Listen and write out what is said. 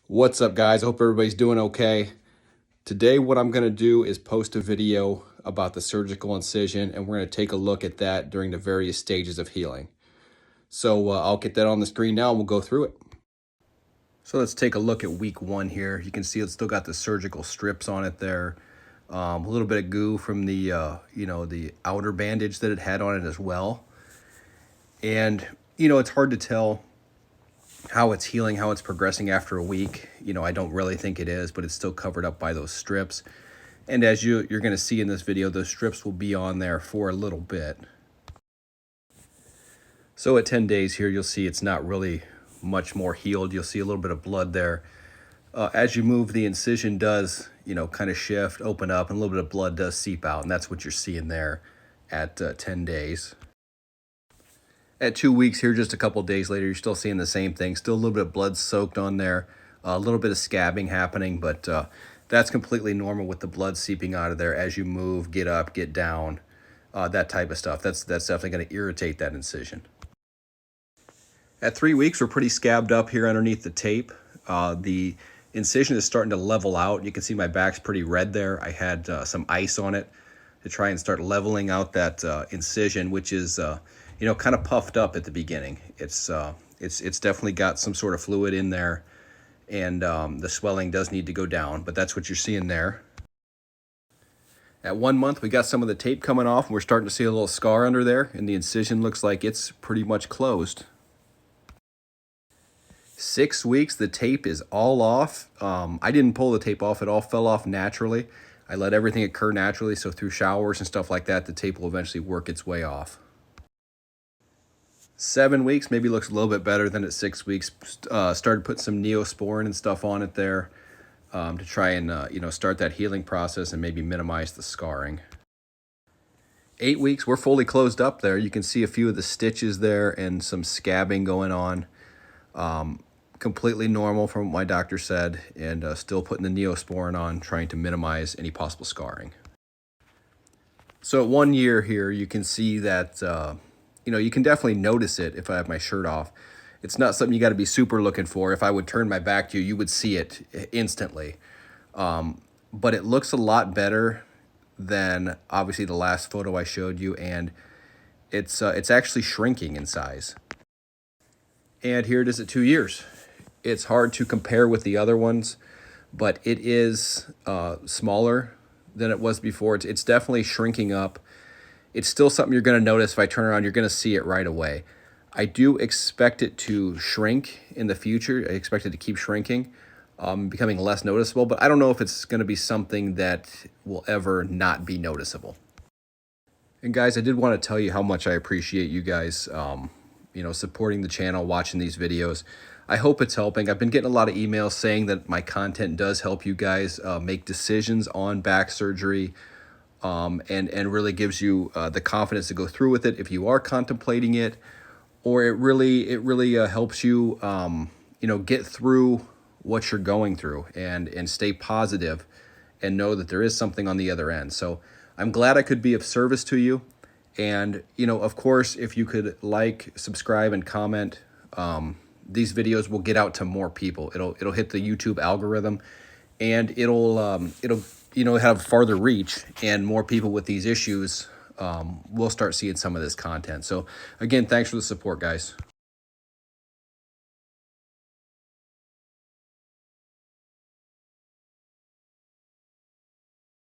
What's up, guys? Hope everybody's doing okay. Today what I'm going to do is post a video about the surgical incision, and we're going to take a look at that during the various stages of healing. So I'll get that on the screen now and we'll go through it. So let's take a look at week 1 here. You can see it's still got the surgical strips on it there. A little bit of goo from the the outer bandage that it had on it as well. And it's hard to tell how it's healing, how it's progressing after a week. I don't really think it is, but it's still covered up by those strips. And as you're going to see in this video, those strips will be on there for a little bit. So at 10 days here, you'll see it's not really much more healed. You'll see a little bit of blood there. As you move, the incision does, kind of shift, open up, and a little bit of blood does seep out. And that's what you're seeing there at 10 days. At 2 weeks here, just a couple days later, you're still seeing the same thing. Still a little bit of blood soaked on there, a little bit of scabbing happening, but that's completely normal with the blood seeping out of there as you move, get up, get down, that type of stuff. That's definitely going to irritate that incision. At 3 weeks, we're pretty scabbed up here underneath the tape. The incision is starting to level out. You can see my back's pretty red there. I had some ice on it to try and start leveling out that incision, which is kind of puffed up at the beginning. It's definitely got some sort of fluid in there, and the swelling does need to go down, but that's what you're seeing there. At 1 month, we got some of the tape coming off, and we're starting to see a little scar under there, and the incision looks like it's pretty much closed. 6 weeks, the tape is all off. I didn't pull the tape off. It all fell off naturally. I let everything occur naturally, so through showers and stuff like that, the tape will eventually work its way off. 7 weeks, maybe looks a little bit better than at 6 weeks. Started putting some Neosporin and stuff on it there to try and start that healing process and maybe minimize the scarring. 8 weeks, we're fully closed up there. You can see a few of the stitches there and some scabbing going on. Completely normal from what my doctor said, and still putting the Neosporin on, trying to minimize any possible scarring. So at 1 year here, you can see that you can definitely notice it if I have my shirt off. It's not something you got to be super looking for. If I would turn my back to you, you would see it instantly. But it looks a lot better than obviously the last photo I showed you, and it's actually shrinking in size. And here it is at 2 years. It's hard to compare with the other ones, but it is smaller than it was before. It's definitely shrinking up. It's still something you're going to notice. If I turn around, you're going to see it right away. I do expect it to shrink in the future. I expect it to keep shrinking, becoming less noticeable, but I don't know if it's going to be something that will ever not be noticeable. And guys, I did want to tell you how much I appreciate you guys supporting the channel, watching these videos. I hope it's helping. I've been getting a lot of emails saying that my content does help you guys make decisions on back surgery, and really gives you the confidence to go through with it if you are contemplating it, or it really helps you get through what you're going through and stay positive and know that there is something on the other end. So I'm glad I could be of service to you. And of course, if you could like, subscribe, and comment, these videos will get out to more people. It'll hit the YouTube algorithm, and it'll have farther reach, and more people with these issues will start seeing some of this content. So again, thanks for the support, guys.